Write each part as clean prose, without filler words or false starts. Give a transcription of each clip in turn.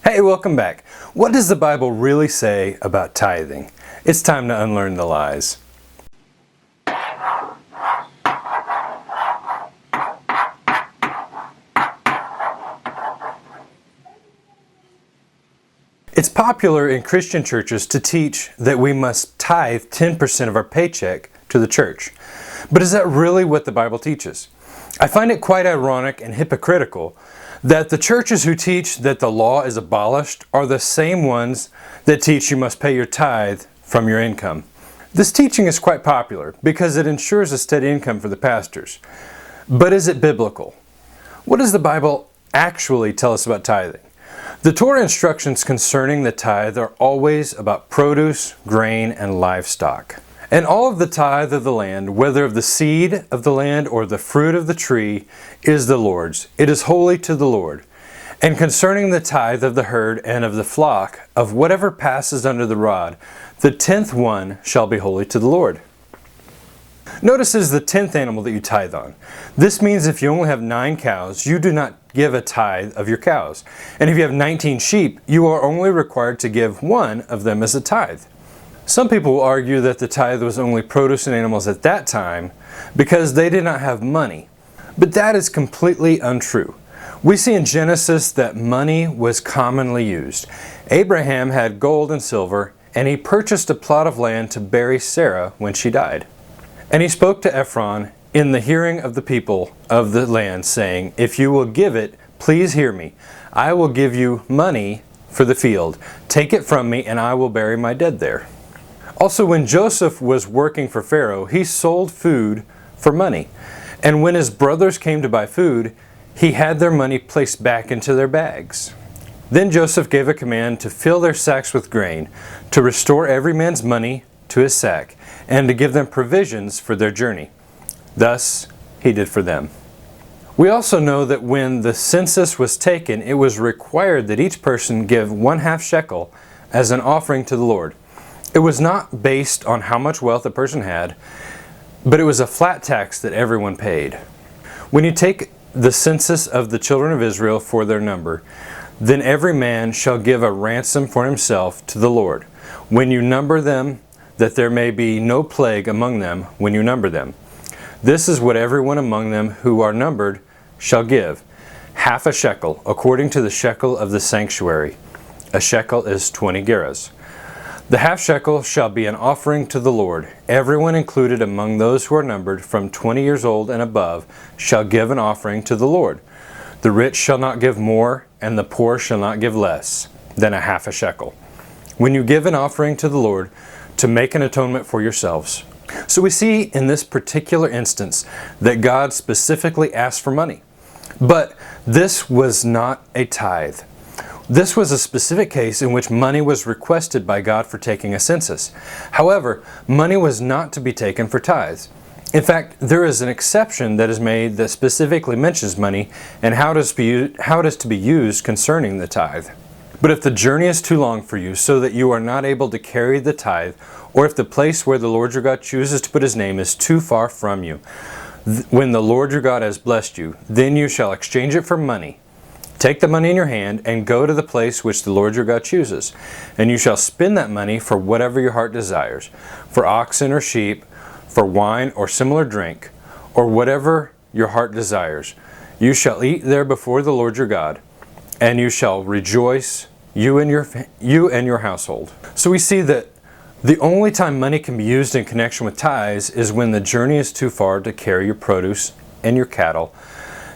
Hey, welcome back. What does the Bible really say about tithing? It's time to unlearn the lies. It's popular in Christian churches to teach that we must tithe 10% of our paycheck to the church. But is that really what the Bible teaches? I find it quite ironic and hypocritical that the churches who teach that the law is abolished are the same ones that teach you must pay your tithe from your income. This teaching is quite popular because it ensures a steady income for the pastors. But is it biblical? What does the Bible actually tell us about tithing? The Torah instructions concerning the tithe are always about produce, grain, and livestock. And all of the tithe of the land, whether of the seed of the land or the fruit of the tree, is the Lord's. It is holy to the Lord. And concerning the tithe of the herd and of the flock, of whatever passes under the rod, the 10th one shall be holy to the Lord. Notice this is the 10th animal that you tithe on. This means if you only have 9 cows, you do not give a tithe of your cows. And if you have 19 sheep, you are only required to give one of them as a tithe. Some people will argue that the tithe was only produce and animals at that time because they did not have money. But that is completely untrue. We see in Genesis that money was commonly used. Abraham had gold and silver, and he purchased a plot of land to bury Sarah when she died. And he spoke to Ephron in the hearing of the people of the land, saying, "If you will give it, please hear me. I will give you money for the field. Take it from me, and I will bury my dead there." Also, when Joseph was working for Pharaoh, he sold food for money. And when his brothers came to buy food, he had their money placed back into their bags. Then Joseph gave a command to fill their sacks with grain, to restore every man's money to his sack, and to give them provisions for their journey. Thus he did for them. We also know that when the census was taken, it was required that each person give 1/2 shekel as an offering to the Lord. It was not based on how much wealth a person had, but it was a flat tax that everyone paid. When you take the census of the children of Israel for their number, then every man shall give a ransom for himself to the Lord, when you number them, that there may be no plague among them when you number them. This is what everyone among them who are numbered shall give, 1/2 shekel, according to the shekel of the sanctuary. A shekel is 20 gerahs. The 1/2 shekel shall be an offering to the Lord. Everyone included among those who are numbered from 20 years old and above shall give an offering to the Lord. The rich shall not give more, and the poor shall not give less than 1/2 shekel. When you give an offering to the Lord, to make an atonement for yourselves. So we see in this particular instance that God specifically asked for money. But this was not a tithe. This was a specific case in which money was requested by God for taking a census. However, money was not to be taken for tithes. In fact, there is an exception that is made that specifically mentions money and how it is to be used concerning the tithe. But if the journey is too long for you so that you are not able to carry the tithe, or if the place where the Lord your God chooses to put his name is too far from you, when the Lord your God has blessed you, then you shall exchange it for money. Take the money in your hand and go to the place which the Lord your God chooses, and you shall spend that money for whatever your heart desires, for oxen or sheep, for wine or similar drink, or whatever your heart desires. You shall eat there before the Lord your God, and you shall rejoice, you and your household. So we see that the only time money can be used in connection with tithes is when the journey is too far to carry your produce and your cattle.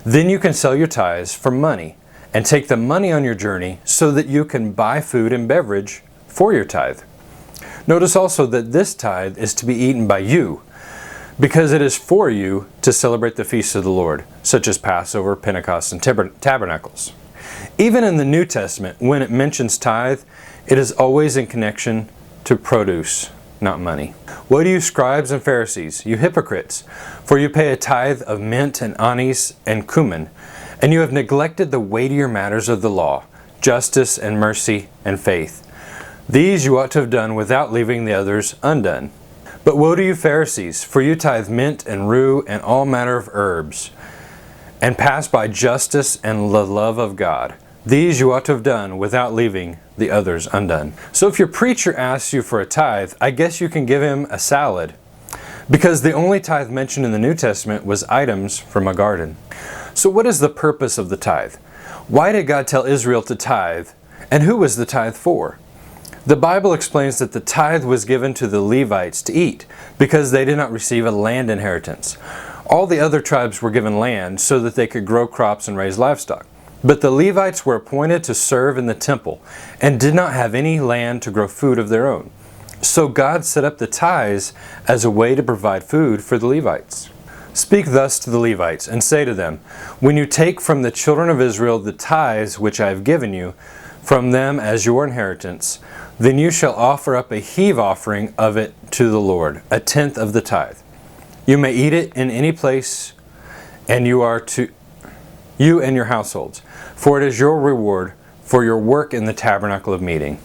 Then you can sell your tithes for money and take the money on your journey so that you can buy food and beverage for your tithe. Notice also that this tithe is to be eaten by you, because it is for you to celebrate the feasts of the Lord, such as Passover, Pentecost, and Tabernacles. Even in the New Testament, when it mentions tithe, it is always in connection to produce, not money. Woe to you, scribes and Pharisees, you hypocrites! For you pay a tithe of mint and anise and cumin, and you have neglected the weightier matters of the law, justice and mercy and faith. These you ought to have done without leaving the others undone. But woe to you, Pharisees, for you tithe mint and rue and all manner of herbs, and pass by justice and the love of God. These you ought to have done without leaving the others undone. So if your preacher asks you for a tithe, I guess you can give him a salad, because the only tithe mentioned in the New Testament was items from a garden. So what is the purpose of the tithe? Why did God tell Israel to tithe, and who was the tithe for? The Bible explains that the tithe was given to the Levites to eat, because they did not receive a land inheritance. All the other tribes were given land so that they could grow crops and raise livestock. But the Levites were appointed to serve in the temple and did not have any land to grow food of their own. So God set up the tithes as a way to provide food for the Levites. Speak thus to the Levites and say to them, when you take from the children of Israel the tithes which I have given you, from them as your inheritance, then you shall offer up a heave offering of it to the Lord, a tenth of the tithe. You may eat it in any place, and you and your households, for it is your reward for your work in the tabernacle of meeting.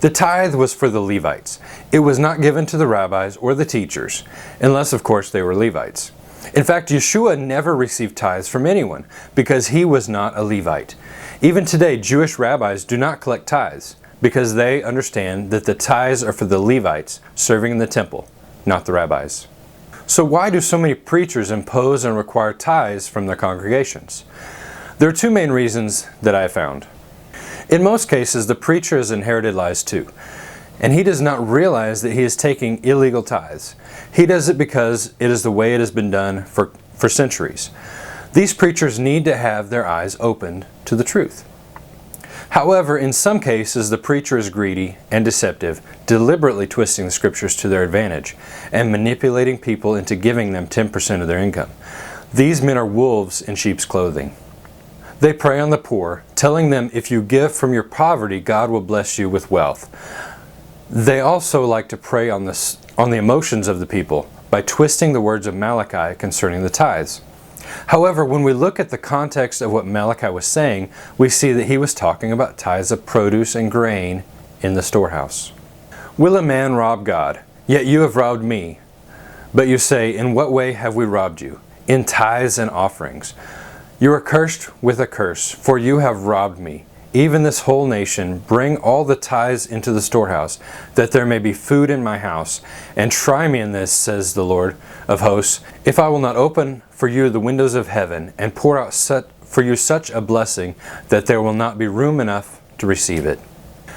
The tithe was for the Levites. It was not given to the rabbis or the teachers, unless of course they were Levites. In fact, Yeshua never received tithes from anyone, because he was not a Levite. Even today, Jewish rabbis do not collect tithes, because they understand that the tithes are for the Levites serving in the temple, not the rabbis. So why do so many preachers impose and require tithes from their congregations? There are two main reasons that I have found. In most cases, the preacher has inherited lies too, and he does not realize that he is taking illegal tithes. He does it because it is the way it has been done for centuries. These preachers need to have their eyes opened to the truth. However, in some cases, the preacher is greedy and deceptive, deliberately twisting the scriptures to their advantage and manipulating people into giving them 10% of their income. These men are wolves in sheep's clothing. They prey on the poor, telling them if you give from your poverty, God will bless you with wealth. They also like to prey on the emotions of the people by twisting the words of Malachi concerning the tithes. However, when we look at the context of what Malachi was saying, we see that he was talking about tithes of produce and grain in the storehouse. Will a man rob God? Yet you have robbed me. But you say, in what way have we robbed you? In tithes and offerings. You are cursed with a curse, for you have robbed me. Even this whole nation, bring all the tithes into the storehouse, that there may be food in my house. And try me in this, says the Lord of hosts, if I will not open for you the windows of heaven, and pour out for you such a blessing, that there will not be room enough to receive it.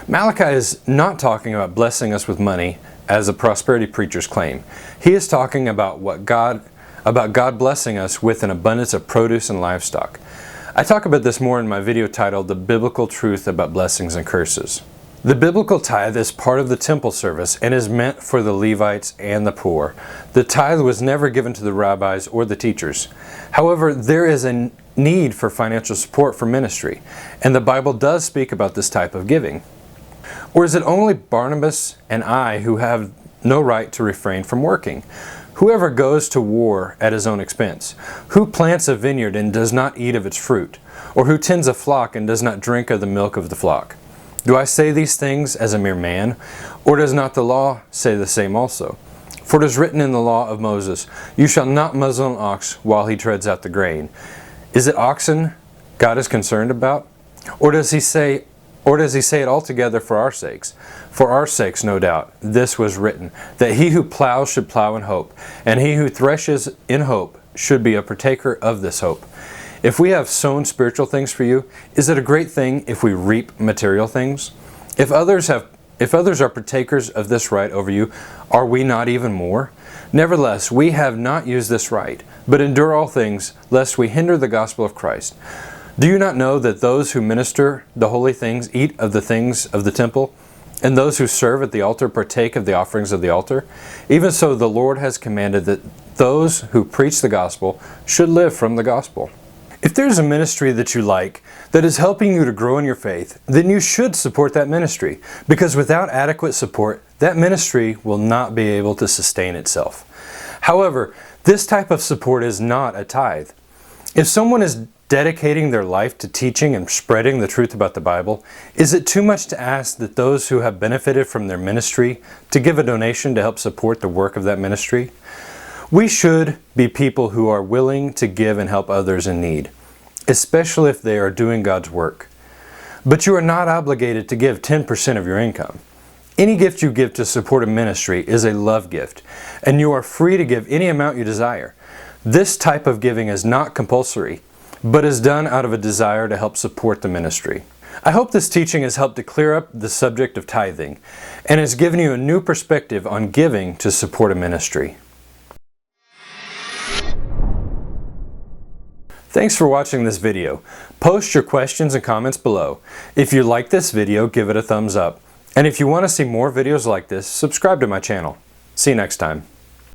Malachi is not talking about blessing us with money, as the prosperity preachers claim. He is talking about God blessing us with an abundance of produce and livestock. I talk about this more in my video titled The Biblical Truth About Blessings and Curses. The biblical tithe is part of the temple service and is meant for the Levites and the poor. The tithe was never given to the rabbis or the teachers. However, there is a need for financial support for ministry, and the Bible does speak about this type of giving. Or is it only Barnabas and I who have no right to refrain from working? Whoever goes to war at his own expense, who plants a vineyard and does not eat of its fruit, or who tends a flock and does not drink of the milk of the flock? Do I say these things as a mere man, or does not the law say the same also? For it is written in the law of Moses, you shall not muzzle an ox while he treads out the grain. Is it oxen God is concerned about? Or does he say it altogether for our sakes? For our sakes, no doubt, this was written, that he who plows should plow in hope, and he who threshes in hope should be a partaker of this hope. If we have sown spiritual things for you, is it a great thing if we reap material things? If others are partakers of this right over you, are we not even more? Nevertheless, we have not used this right, but endure all things, lest we hinder the gospel of Christ. Do you not know that those who minister the holy things eat of the things of the temple, and those who serve at the altar partake of the offerings of the altar? Even so, the Lord has commanded that those who preach the gospel should live from the gospel. If there's a ministry that you like that is helping you to grow in your faith, then you should support that ministry, because without adequate support, that ministry will not be able to sustain itself. However, this type of support is not a tithe. If someone is dedicating their life to teaching and spreading the truth about the Bible, is it too much to ask that those who have benefited from their ministry to give a donation to help support the work of that ministry? We should be people who are willing to give and help others in need, especially if they are doing God's work. But you are not obligated to give 10% of your income. Any gift you give to support a ministry is a love gift, and you are free to give any amount you desire. This type of giving is not compulsory, but is done out of a desire to help support the ministry. I hope this teaching has helped to clear up the subject of tithing, and has given you a new perspective on giving to support a ministry. Thanks for watching this video. Post your questions and comments below. If you like this video, give it a thumbs up. And if you want to see more videos like this, subscribe to my channel. See you next time.